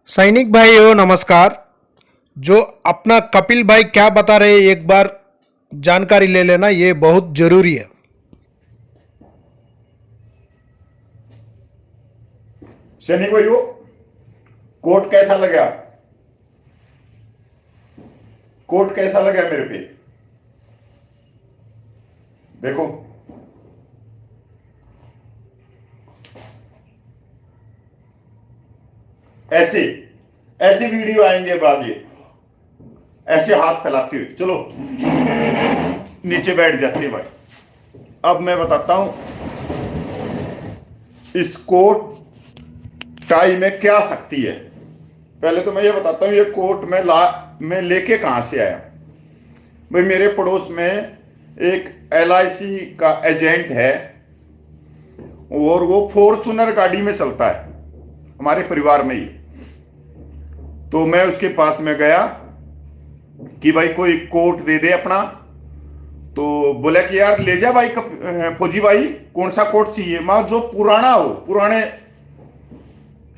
सैनिक भाई हो नमस्कार। जो अपना कपिल भाई क्या बता रहे हैं एक बार जानकारी ले लेना, ये बहुत जरूरी है। सैनिक भाइयों, कोट कैसा लगा? कोट कैसा लगा मेरे पे? देखो, ऐसे ऐसे वीडियो आएंगे आगे, ऐसे हाथ फैलाते हुए। चलो नीचे बैठ जाते भाई। अब मैं बताता हूं इस कोट टाई में क्या शक्ति है। पहले तो मैं ये बताता हूं ये कोट मैं लेके कहां से आया। भाई मेरे पड़ोस में एक LIC का एजेंट है और वो फॉर्चूनर गाड़ी में चलता है, हमारे परिवार में ही। तो मैं उसके पास में गया कि भाई कोई कोट दे दे अपना। तो बोला कि यार ले जा भाई, फौजी भाई कौन सा कोट चाहिए? मैं जो पुराना हो, पुराने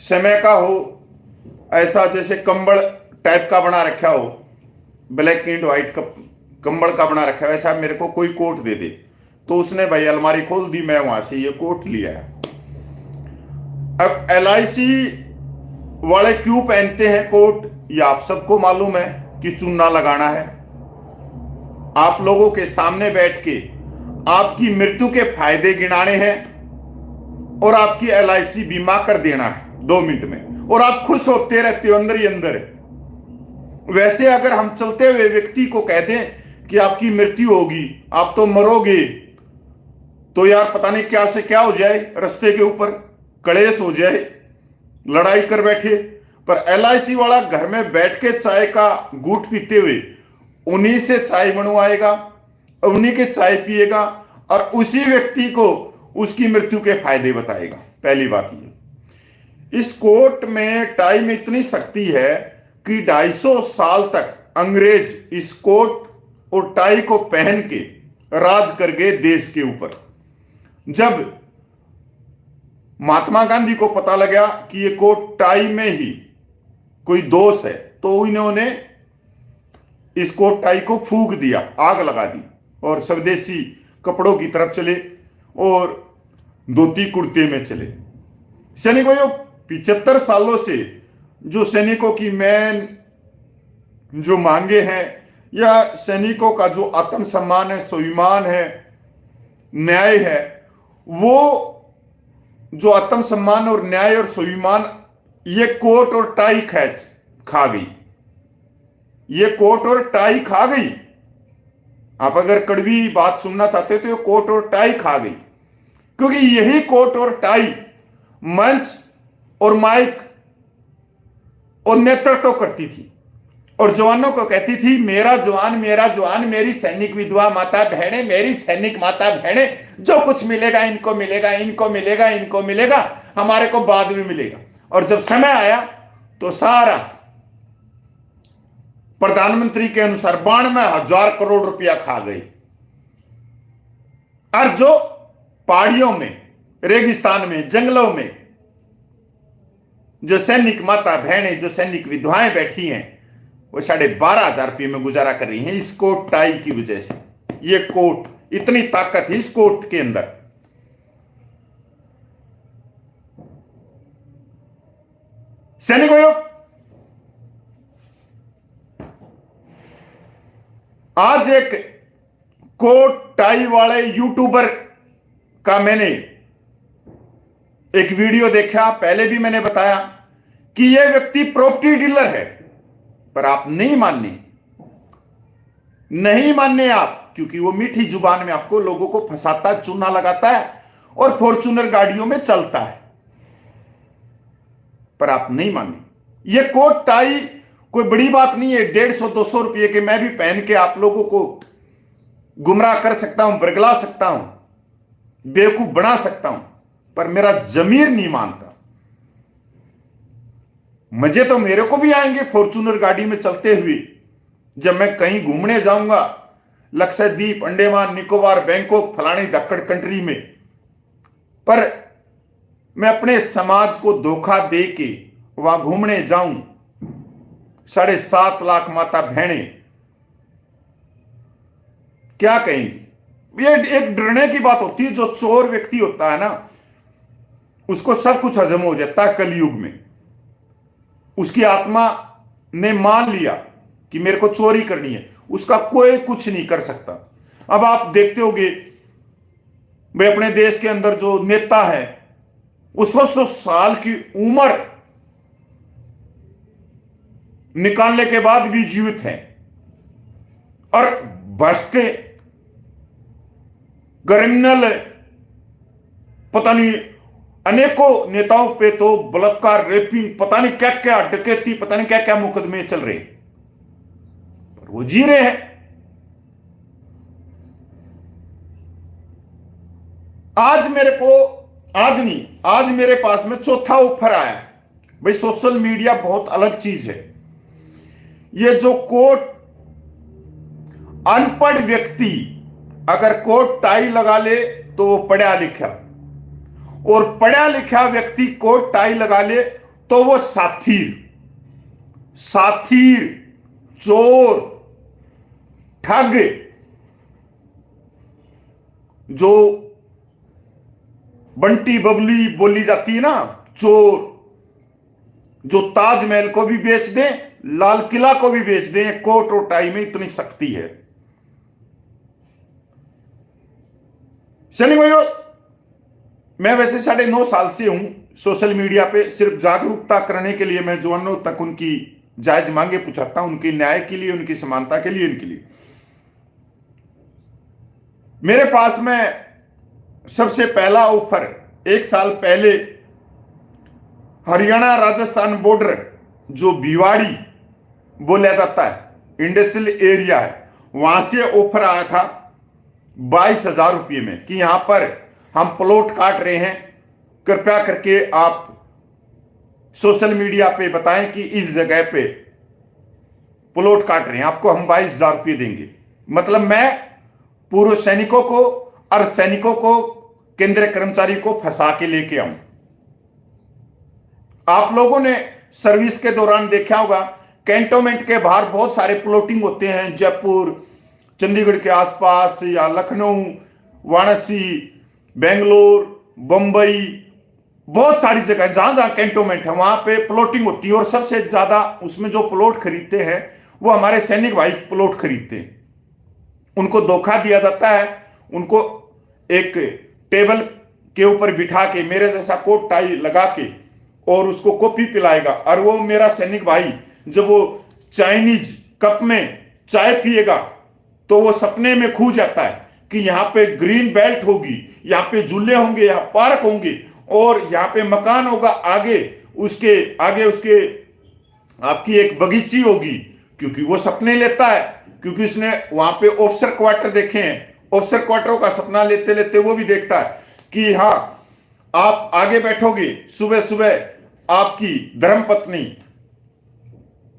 समय का हो, ऐसा जैसे कंबल टाइप का बना रखा हो, ब्लैक एंड व्हाइट का कंबल का बना रखा है, वैसा मेरे को कोई कोट दे दे। तो उसने भाई अलमारी खोल दी, मैं वहां से ये कोट लिया है। अब LIC वाले क्यों पहनते हैं कोट, ये आप सबको मालूम है कि चूना लगाना है। आप लोगों के सामने बैठ के आपकी मृत्यु के फायदे गिनाने हैं और आपकी LIC बीमा कर देना है 2 मिनट में, और आप खुश होते रहते हो अंदर ही अंदर। वैसे अगर हम चलते हुए व्यक्ति को कह दें कि आपकी मृत्यु होगी, आप तो मरोगे, तो यार पता नहीं क्या से क्या हो जाए, रास्ते के ऊपर कलेश हो जाए, लड़ाई कर बैठे। पर LIC वाला घर में बैठ के चाय का घूंट पीते हुए उन्हीं से चाय बनवाएगा, उन्हीं के चाय पिएगा और उसी व्यक्ति को उसकी मृत्यु के फायदे बताएगा। पहली बात ये, इस कोट में टाई में इतनी शक्ति है कि 250 साल तक अंग्रेज इस कोट और टाई को पहन के राज कर गए देश के ऊपर। जब महात्मा गांधी को पता लगा कि ये कोट टाई में ही कोई दोष है, तो इन्होंने इस कोट टाई को फूंक दिया, आग लगा दी और स्वदेशी कपड़ों की तरफ चले और धोती कुर्ते में चले। सैनिक भाइयों, 75 सालों से जो सैनिकों की मेन जो मांगे हैं या सैनिकों का जो आत्मसम्मान है, स्वाभिमान है, न्याय है, वो जो आत्मसम्मान और न्याय और स्वाभिमान ये कोट और टाई खा गई। ये कोट और टाई खा गई। आप अगर कड़वी बात सुनना चाहते हो तो ये कोट और टाई खा गई, क्योंकि यही कोट और टाई मंच और माइक और नेतृत्व करती थी और जवानों को कहती थी मेरा जवान, मेरा जवान, मेरी सैनिक विधवा माता बहने, मेरी सैनिक माता बहने, जो कुछ मिलेगा इनको मिलेगा, इनको मिलेगा, इनको मिलेगा, हमारे को बाद में मिलेगा। और जब समय आया तो सारा प्रधानमंत्री के अनुसार 92,000 करोड़ रुपया खा गई। और जो पहाड़ियों में, रेगिस्तान में, जंगलों में जो सैनिक माता बहनें, जो सैनिक विधवाएं बैठी हैं, वो 12,500 रुपये में गुजारा कर रही हैं इस कोट टाई की वजह से। ये कोट, इतनी ताकत है इस कोट के अंदर। सैनिक भाइयों, आज एक कोट टाई वाले यूट्यूबर का मैंने एक वीडियो देखा, पहले भी मैंने बताया कि यह व्यक्ति प्रॉपर्टी डीलर है। पर आप नहीं मानने आप, क्योंकि वो मीठी जुबान में आपको लोगों को फंसाता, चूना लगाता है और फॉर्च्यूनर गाड़ियों में चलता है। पर आप नहीं माने। ये कोट टाई कोई बड़ी बात नहीं है, 150-200 रुपये के मैं भी पहन के आप लोगों को गुमराह कर सकता हूं, बरगला सकता हूं, बेवकूफ बना सकता हूं, पर मेरा जमीर नहीं मानता। मजे तो मेरे को भी आएंगे फॉर्च्यूनर गाड़ी में चलते हुए, जब मैं कहीं घूमने जाऊंगा, लक्षद्वीप, अंडमान निकोबार, बैंकॉक, फलानी दक्कड़ कंट्री में। पर मैं अपने समाज को धोखा दे के वहां घूमने जाऊं, 7.5 लाख माता बहनें क्या कहेंगी? ये एक डरने की बात होती है। जो चोर व्यक्ति होता है ना, उसको सब कुछ हजम हो जाता है कलयुग में। उसकी आत्मा ने मान लिया कि मेरे को चोरी करनी है, उसका कोई कुछ नहीं कर सकता। अब आप देखते होगे भाई, अपने देश के अंदर जो नेता है वो 100 साल की उम्र निकालने के बाद भी जीवित है, और भ्रष्ट क्रिमिनल, पता नहीं अनेकों नेताओं पे तो बलात्कार, रेपिंग, पता नहीं क्या क्या, डकैती, पता नहीं क्या क्या मुकदमे चल रहे हैं, पर वो जी रहे हैं। आज मेरे पास में चौथा ऑफर आया है। भाई सोशल मीडिया बहुत अलग चीज है। ये जो कोट, अनपढ़ व्यक्ति अगर कोट टाई लगा ले तो वो पढ़ा लिखा, और पढ़ा लिखा व्यक्ति कोट टाई लगा ले तो वो साथीर, चोर, ठग, जो बंटी बबली बोली जाती है ना, चोर, जो ताजमहल को भी बेच दें, लाल किला को भी बेच दें, कोट और टाई में इतनी शक्ति है। चलिए भाइयों, मैं वैसे 9.5 साल से हूं सोशल मीडिया पे। सिर्फ जागरूकता करने के लिए मैं जवानों तक उनकी जायज मांगे पूछाता हूं, उनके न्याय के लिए, उनकी समानता के लिए, इनके लिए। मेरे पास में सबसे पहला ऑफर 1 साल पहले हरियाणा राजस्थान बॉर्डर, जो भिवाड़ी बोला जाता है, इंडस्ट्रियल एरिया है, वहां से ऑफर आया था 22,000 रुपये में कि यहां पर हम प्लॉट काट रहे हैं, कृपया करके आप सोशल मीडिया पे बताएं कि इस जगह पे प्लॉट काट रहे हैं, आपको हम 22,000 रुपये देंगे। मतलब मैं पूर्व सैनिकों को, अर्धसैनिकों को, केंद्रीय कर्मचारी को फंसा के लेके आऊं। आप लोगों ने सर्विस के दौरान देखा होगा, कैंटोनमेंट के बाहर बहुत सारे प्लॉटिंग होते हैं, जयपुर, चंडीगढ़ के आसपास, या लखनऊ, वाराणसी, बेंगलोर, बंबई, बहुत सारी जगह जहां जहां कैंटोनमेंट है वहां पे प्लॉटिंग होती है। और सबसे ज्यादा उसमें जो प्लॉट खरीदते हैं वो हमारे सैनिक भाई प्लॉट खरीदते हैं। उनको धोखा दिया जाता है, उनको एक टेबल के ऊपर बिठा के मेरे जैसा कोट टाई लगा के और उसको कॉफी पिलाएगा, और वो मेरा सैनिक भाई जब वो चाइनीज कप में चाय पिएगा तो वो सपने में खो जाता है कि यहाँ पे ग्रीन बेल्ट होगी, यहाँ पे झूले होंगे, यहाँ पार्क होंगे, और यहाँ पे मकान होगा, आगे उसके आपकी एक बगीची होगी, क्योंकि वो सपने लेता है, क्योंकि उसने वहां पे ऑफिसर क्वार्टर देखे हैं। ऑफिसर क्वार्टरों का सपना लेते लेते वो भी देखता है कि हाँ, आप आगे बैठोगे, सुबह सुबह आपकी धर्मपत्नी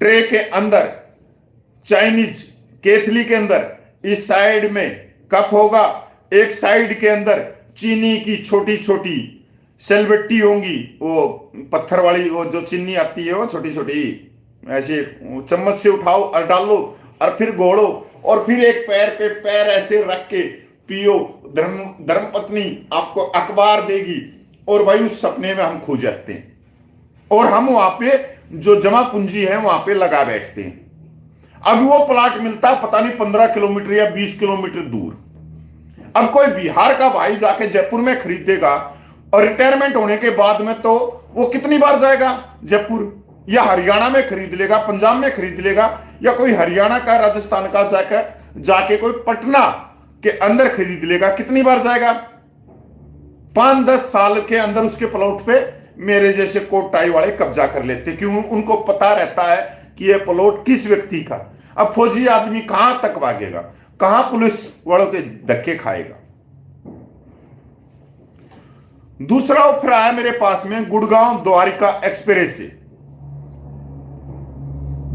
ट्रे के अंदर, चाइनीज केतली के अंदर, इस साइड में कप होगा, एक साइड के अंदर चीनी की छोटी छोटी सेलबट्टी होंगी, वो पत्थर वाली, वो जो चीनी आती है वो छोटी छोटी, ऐसे चम्मच से उठाओ और डालो और फिर घोड़ो, और फिर एक पैर पे पैर ऐसे रख के पियो। धर्मपत्नी आपको अखबार देगी, और भाई उस सपने में हम खो जाते हैं, और हम वहां पे जो जमा पूंजी है वहां पे लगा बैठते हैं। अब वो प्लाट मिलता है पता नहीं 15 किलोमीटर या 20 किलोमीटर दूर। अब कोई बिहार का भाई जाके जयपुर में खरीदेगा, और रिटायरमेंट होने के बाद में तो वो कितनी बार जाएगा जयपुर, या हरियाणा में खरीद लेगा, पंजाब में खरीद लेगा, या कोई हरियाणा का, राजस्थान का जाके कोई पटना के अंदर खरीद लेगा, कितनी बार जाएगा? 5-10 साल के अंदर उसके प्लॉट पे मेरे जैसे कोट टाई वाले कब्जा कर लेते, क्यों? उनको पता रहता है कि यह प्लॉट किस व्यक्ति का। अब फौजी आदमी कहां तक भागेगा, कहां पुलिस वालों के धक्के खाएगा? दूसरा ऑफर आया मेरे पास में गुड़गांव द्वारिका एक्सप्रेस से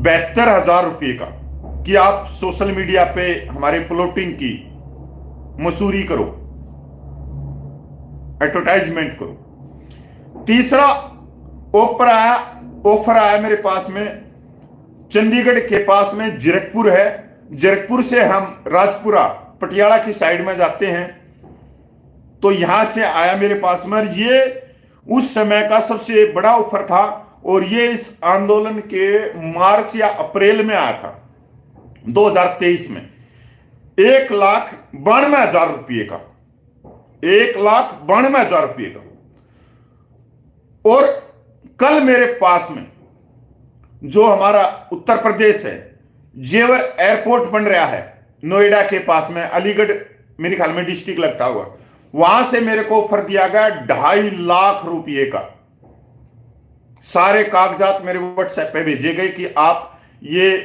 72,000 रुपये का, कि आप सोशल मीडिया पे हमारे प्लॉटिंग की मसूरी करो, एडवर्टाइजमेंट करो। तीसरा ऑफर आया ऑफर आया मेरे पास में, चंडीगढ़ के पास में जीरकपुर है, जीरकपुर से हम राजपुरा पटियाला की साइड में जाते हैं, तो यहां से आया मेरे पास में। ये उस समय का सबसे बड़ा ऑफर था और ये इस आंदोलन के मार्च या अप्रैल में आया था 2023 में। 1,92,000 रुपये का, 1,92,000 रुपये का। और कल मेरे पास में जो हमारा उत्तर प्रदेश है, जेवर एयरपोर्ट बन रहा है नोएडा के पास में, अलीगढ़ मेरे ख्याल में डिस्ट्रिक्ट लगता हुआ, वहां से मेरे को ऑफर दिया गया 2.5 लाख रुपये का। सारे कागजात मेरे व्हाट्सएप पे भेजे गए कि आप ये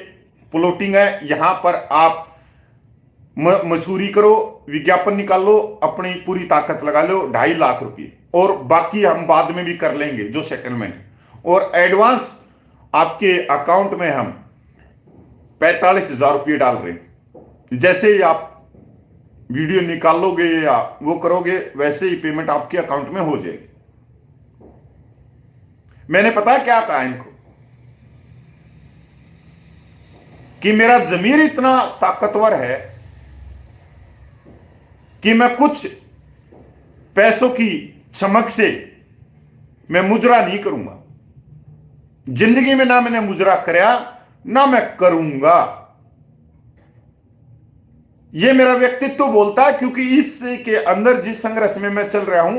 प्लॉटिंग है, यहां पर आप मसूरी करो, विज्ञापन निकालो, अपनी पूरी ताकत लगा लो, 2.5 लाख रुपये, और बाकी हम बाद में भी कर लेंगे जो सेटलमेंट, और एडवांस आपके अकाउंट में हम 45,000 रुपये डाल रहे हैं। जैसे ही आप वीडियो निकालोगे या वो करोगे, वैसे ही पेमेंट आपके अकाउंट में हो जाएगी। मैंने पता क्या कहा इनको कि मेरा जमीर इतना ताकतवर है कि मैं कुछ पैसों की चमक से मैं मुजरा नहीं करूंगा। जिंदगी में ना मैंने मुजरा कराया, ना मैं करूंगा। यह मेरा व्यक्तित्व बोलता है, क्योंकि इसके अंदर जिस संघर्ष में मैं चल रहा हूं,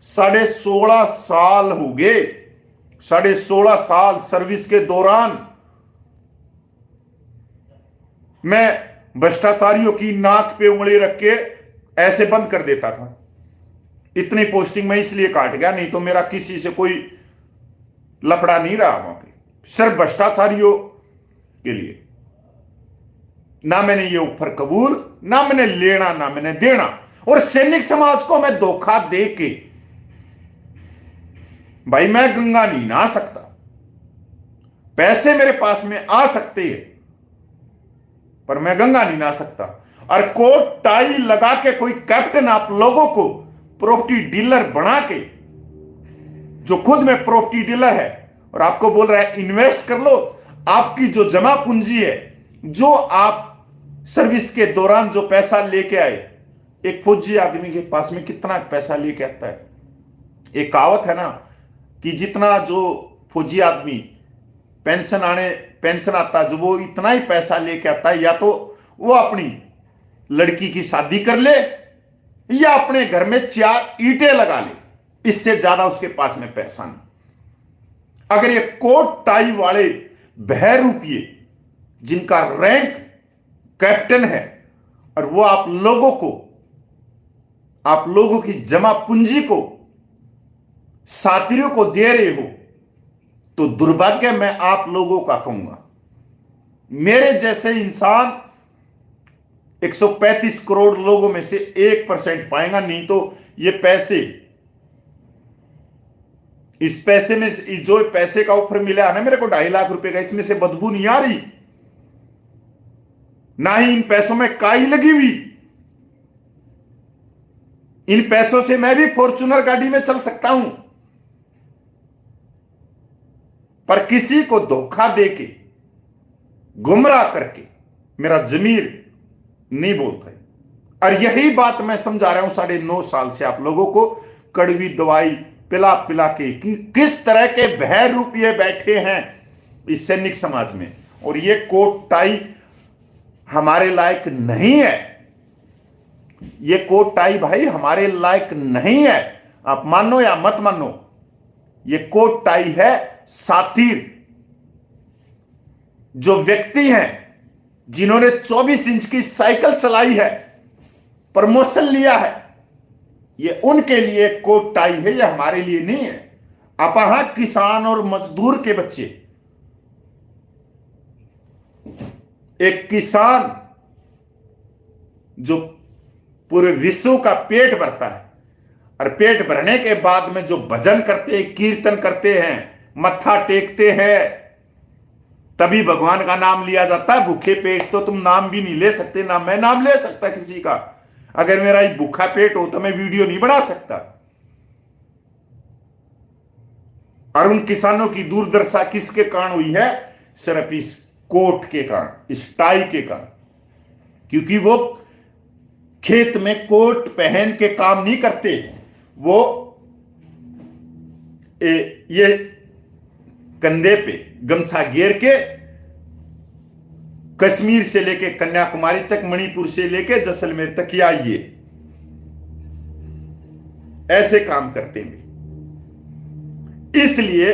16.5 साल हो गए। 16.5 साल सर्विस के दौरान मैं भ्रष्टाचारियों की नाक पे उंगली रख के ऐसे बंद कर देता था। इतनी पोस्टिंग में इसलिए काट गया, नहीं तो मेरा किसी से कोई लफड़ा नहीं रहा वहां पे, सिर्फ भ्रष्टाचारियों के लिए। ना मैंने ये ऑफर कबूल, ना मैंने लेना, ना मैंने देना। और सैनिक समाज को मैं धोखा दे के, भाई मैं गंगा नहीं नहा सकता। पैसे मेरे पास में आ सकते हैं, पर मैं गंगा नहीं नहा सकता। और कोट टाई लगा के कोई कैप्टन आप लोगों को प्रॉपर्टी डीलर बना के, जो खुद में प्रॉपर्टी डीलर है और आपको बोल रहा है इन्वेस्ट कर लो, आपकी जो जमा पूंजी है, जो आप सर्विस के दौरान जो पैसा लेके आए, एक फौजी आदमी के पास में कितना पैसा लेके आता है। एक कहावत है ना कि जितना जो फौजी आदमी पेंशन आता, जो वो इतना ही पैसा लेके आता है, या तो वो अपनी लड़की की शादी कर ले या अपने घर में 4 ईंटें लगा ले, इससे ज्यादा उसके पास में पैसा नहीं। अगर ये कोट टाई वाले बहरूपिये जिनका रैंक कैप्टन है, और वो आप लोगों की जमा पूंजी को साथियों को दे रहे हो, तो दुर्भाग्य मैं आप लोगों का कहूंगा। मेरे जैसे इंसान 135 करोड़ लोगों में से 1% पाएगा, नहीं तो ये पैसे, इस पैसे में जो पैसे का ऑफर मिला है ना मेरे को 2.5 लाख रुपए का, इसमें से बदबू नहीं आ रही, ना ही इन पैसों में काई लगी हुई। इन पैसों से मैं भी फॉर्च्यूनर गाड़ी में चल सकता हूं, पर किसी को धोखा देके, गुमराह करके मेरा जमीर नहीं बोलता है। और यही बात मैं समझा रहा हूं 9.5 साल से आप लोगों को, कड़वी दवाई पिला पिला के, कि किस तरह के बहरूपिये बैठे हैं इस सैनिक समाज में। और ये कोट टाई हमारे लायक नहीं है, ये कोट टाई भाई हमारे लायक नहीं है। आप मानो या मत मानो, ये कोट टाई है सातिर, जो व्यक्ति हैं जिन्होंने 24 इंच की साइकिल चलाई है, प्रमोशन लिया है, ये उनके लिए कोट टाई है, ये हमारे लिए नहीं है। अपहा किसान और मजदूर के बच्चे, एक किसान जो पूरे विश्व का पेट भरता है, और पेट भरने के बाद में जो भजन करते हैं, कीर्तन करते हैं, मत्था टेकते हैं, तभी भगवान का नाम लिया जाता है। भूखे पेट तो तुम नाम भी नहीं ले सकते, ना मैं नाम ले सकता किसी का। अगर मेरा ये भूखा पेट हो तो मैं वीडियो नहीं बना सकता। और उन किसानों की दुर्दशा किसके कारण हुई है? सिर्फ इस कोट के कारण, इस टाई के कारण। क्योंकि वो खेत में कोट पहन के काम नहीं करते, वो ये कंधे पे गमछा घेर के कश्मीर से लेके कन्याकुमारी तक, मणिपुर से लेके जैसलमेर तक या ये ऐसे काम करते हैं। इसलिए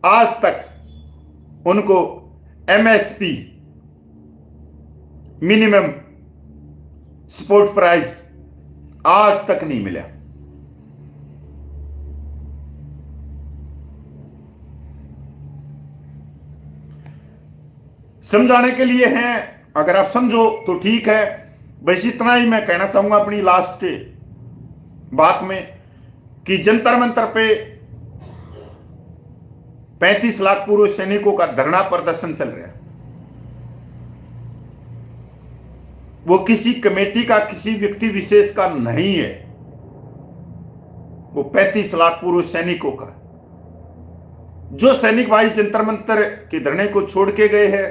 आज तक उनको एमएसपी, मिनिमम सपोर्ट प्राइस, आज तक नहीं मिला। समझाने के लिए हैं, अगर आप समझो तो ठीक है। बस इतना ही मैं कहना चाहूंगा अपनी लास्ट बात में कि जंतर मंतर पे 35 लाख पूर्व सैनिकों का धरना प्रदर्शन चल रहा है। वो किसी कमेटी का, किसी व्यक्ति विशेष का नहीं है, वो 35 लाख पूर्व सैनिकों का। जो सैनिक भाई जंतर मंतर के धरने को छोड़ के गए हैं,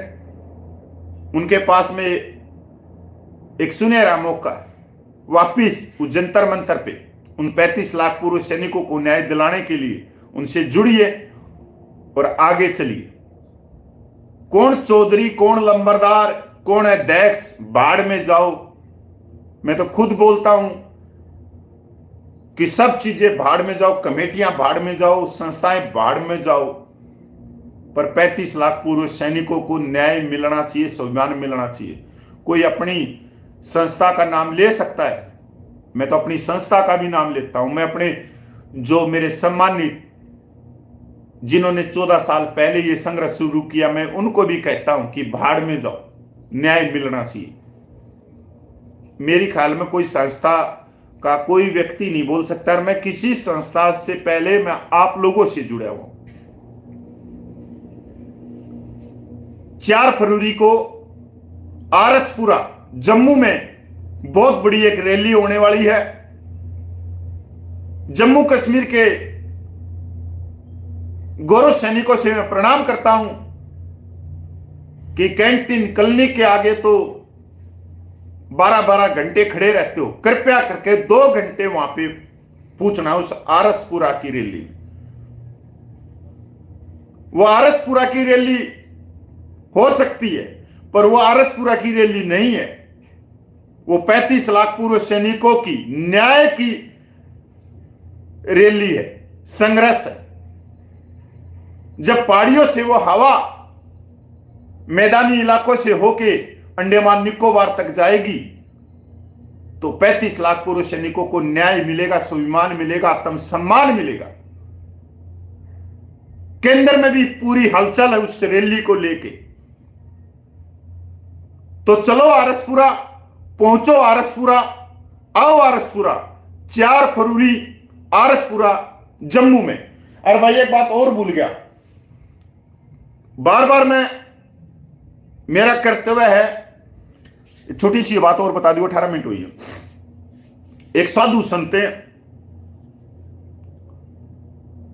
उनके पास में एक सुनहरा मौका है, वापिस उस जंतर मंतर पे उन 35 लाख पूर्व सैनिकों को न्याय दिलाने के लिए उनसे जुड़िए और आगे चलिए। कौन चौधरी, कौन लंबरदार, कौन अध्यक्ष, भाड़ में जाओ। मैं तो खुद बोलता हूं कि सब चीजें भाड़ में जाओ, कमेटियां भाड़ में जाओ, संस्थाएं भाड़ में जाओ, पर 35 लाख पूर्व सैनिकों को न्याय मिलना चाहिए, स्वाभिमान मिलना चाहिए। कोई अपनी संस्था का नाम ले सकता है, मैं तो अपनी संस्था का भी नाम लेता हूं। मैं अपने जो मेरे सम्मानित, जिन्होंने 14 साल पहले ये संघर्ष शुरू किया, मैं उनको भी कहता हूं कि भाड़ में जाओ, न्याय मिलना चाहिए। मेरी ख्याल में कोई संस्था का कोई व्यक्ति नहीं बोल सकता, और मैं किसी संस्था से पहले मैं आप लोगों से जुड़ा हुआ हूं। 4 फरवरी को आरसपुरा जम्मू में बहुत बड़ी एक रैली होने वाली है। जम्मू कश्मीर के गौरव सैनिकों से मैं प्रणाम करता हूं कि कैंटीन कॉलोनी के आगे तो 12-12 घंटे खड़े रहते हो, कृपया करके 2 घंटे वहां पे पूछना उस आरसपुरा की रैली। वो आरसपुरा की रैली हो सकती है, पर वो आरसपुरा की रैली नहीं है। वो 35 लाख पूर्व सैनिकों की न्याय की रैली है, संघर्ष है। जब पहाड़ियों से वो हवा मैदानी इलाकों से होके अंडमान निकोबार तक जाएगी, तो 35 लाख पूर्व सैनिकों को न्याय मिलेगा, स्वाभिमान मिलेगा, आत्म सम्मान मिलेगा। केंद्र में भी पूरी हलचल है उस रैली को लेके। तो चलो आरसपुरा, पहुंचो आरसपुरा, आओ आरसपुरा, 4 फरवरी आरसपुरा जम्मू में। और भाई एक बात और भूल गया, बार बार मैं, मेरा कर्तव्य है, छोटी सी बात और बता दी, 18 मिनट हुई है। एक साधु संत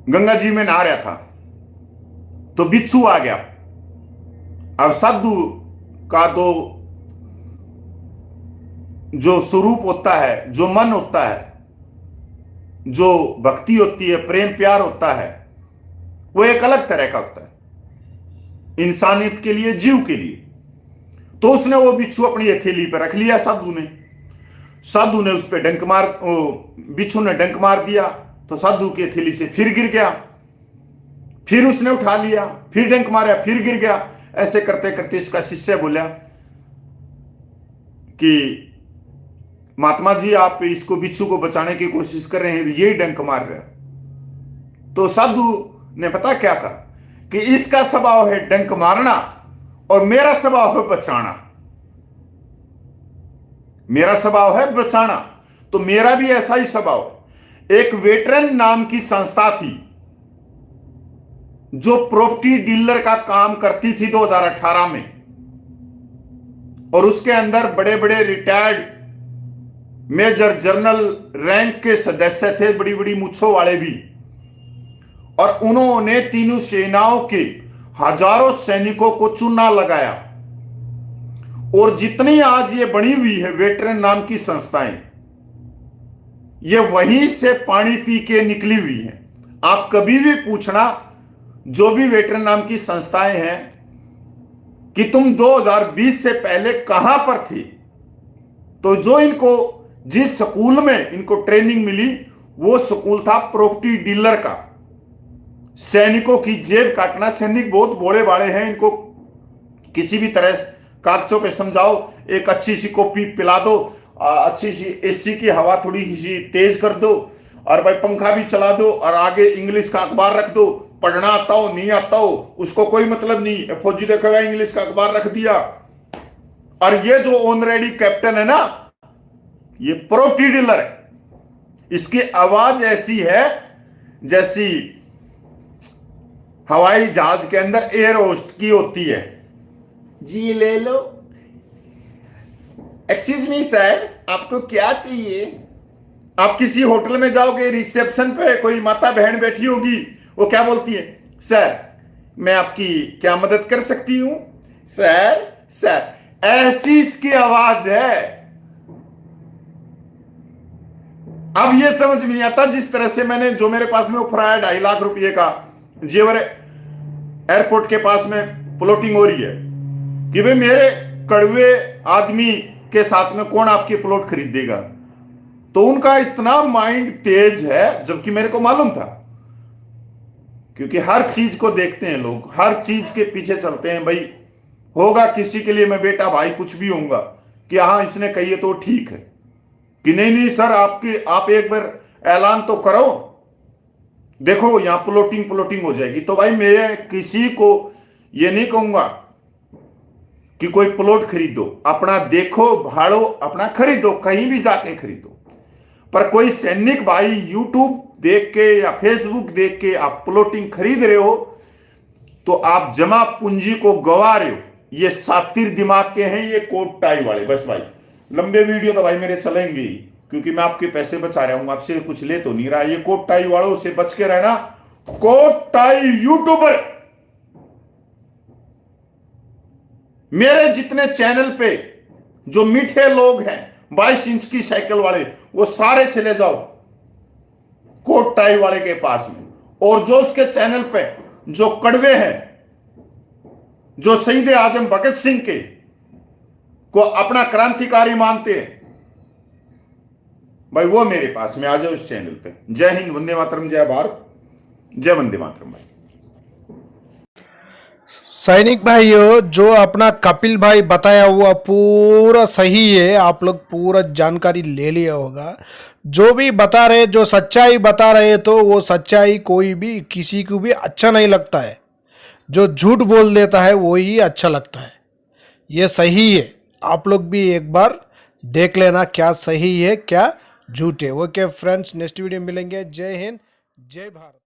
गंगा जी में नहा रहा था, तो बिच्छू आ गया। अब साधु का तो जो स्वरूप होता है, जो मन होता है, जो भक्ति होती है, प्रेम प्यार होता है, वो एक अलग तरह का होता है इंसानियत के लिए, जीव के लिए। तो उसने वो बिच्छू अपनी हथेली पर रख लिया साधु ने। साधु ने उस पर डंक मार, बिच्छू ने डंक मार दिया, तो साधु की हथेली से फिर गिर गया। फिर उसने उठा लिया, फिर डंक मारा, फिर गिर गया। ऐसे करते करते उसका शिष्य बोला कि महात्मा जी, आप इसको बिच्छू को बचाने की कोशिश कर रहे हैं, यही डंक मार रहे हैं। तो साधु ने पता क्या कहा कि इसका स्वभाव है डंक मारना और मेरा स्वभाव है बचाना। मेरा स्वभाव है बचाना, तो मेरा भी ऐसा ही स्वभाव है। एक वेटरन नाम की संस्था थी जो प्रॉपर्टी डीलर का काम करती थी 2018 में, और उसके अंदर बड़े बड़े रिटायर्ड मेजर जनरल रैंक के सदस्य थे, बड़ी बड़ी मूछों वाले भी। और उन्होंने तीनों सेनाओं के हजारों सैनिकों को चूना लगाया। और जितनी आज ये बनी हुई है वेटरन नाम की संस्थाएं, ये वहीं से पानी पी के निकली हुई है। आप कभी भी पूछना जो भी वेटरन नाम की संस्थाएं हैं कि तुम 2020 से पहले कहां पर थे, तो जो इनको जिस स्कूल में इनको ट्रेनिंग मिली वो स्कूल था प्रॉपर्टी डीलर का। सैनिकों की जेब काटना। सैनिक बहुत भोले भाले हैं, इनको किसी भी तरह कागजों पे समझाओ, एक अच्छी सी कॉफी पिला दो, अच्छी सी एसी की हवा थोड़ी सी तेज कर दो, और भाई पंखा भी चला दो, और आगे इंग्लिश का अखबार रख दो। पढ़ना आता हो नहीं आता हो उसको कोई मतलब नहीं, फौजी देखेगा इंग्लिश का अखबार रख दिया। और ये जो ऑनरेडी कैप्टन है ना, ये प्रॉपर्टी डीलर है। इसकी आवाज ऐसी है जैसी हवाई जहाज के अंदर एयर होस्ट की होती है। जी ले लो। एक्सक्यूज मी सर, आपको क्या चाहिए? आप किसी होटल में जाओगे, रिसेप्शन पे कोई माता बहन बैठी होगी, वो क्या बोलती है? सर मैं आपकी क्या मदद कर सकती हूं? सर सर, ऐसी इसकी आवाज है। अब ये समझ में नहीं आता जिस तरह से मैंने जो मेरे पास में ऑफर आया 2.5 लाख रुपए का, जेवर एयरपोर्ट के पास में प्लॉटिंग हो रही है कि भाई मेरे कड़वे आदमी के साथ में कौन आपकी प्लॉट खरीद देगा। तो उनका इतना माइंड तेज है, जबकि मेरे को मालूम था, क्योंकि हर चीज को देखते हैं लोग, हर चीज के पीछे चलते हैं। भाई होगा किसी के लिए मैं बेटा भाई कुछ भी होऊंगा कि हाँ इसने कही है तो ठीक है, कि नहीं नहीं सर आप एक बार ऐलान तो करो, देखो यहां प्लॉटिंग हो जाएगी। तो भाई मैं किसी को ये नहीं कहूंगा कि कोई प्लॉट खरीदो, अपना देखो भाड़ो, अपना खरीदो, कहीं भी जाके खरीदो। पर कोई सैनिक भाई यूट्यूब देख के या फेसबुक देख के आप प्लॉटिंग खरीद रहे हो तो आप जमा पूंजी को गवा रहे हो। ये सातिर दिमाग के हैं ये कोट टाई वाले। बस भाई लंबे वीडियो तो भाई मेरे चलेंगे ही, क्योंकि मैं आपके पैसे बचा रहा हूं, आपसे कुछ ले तो नहीं रहा। ये कोट टाई वालों से बच के रहना। कोट टाई यूट्यूबर मेरे जितने चैनल पे जो मीठे लोग हैं 22 इंच की साइकिल वाले, वो सारे चले जाओ कोट टाई वाले के पास में। और जो उसके चैनल पे जो कड़वे हैं, जो शहीद आजम भगत सिंह के को अपना क्रांतिकारी मानते हैं, भाई वो मेरे पास में आ जाओ इस चैनल पे। जय हिंद, वंदे मातरम, जय भारत, जय वंदे मातरम। भाई सैनिक भाइयों, जो अपना कपिल भाई बताया हुआ पूरा सही है, आप लोग पूरा जानकारी ले लिया होगा। जो भी बता रहे, जो सच्चाई बता रहे, तो वो सच्चाई कोई भी किसी को भी अच्छा नहीं लगता है। जो झूठ बोल देता है वो ही अच्छा लगता है। ये सही है, आप लोग भी एक बार देख लेना क्या सही है क्या झूठ है। ओके फ्रेंड्स, नेक्स्ट वीडियो में मिलेंगे। जय हिंद, जय भारत।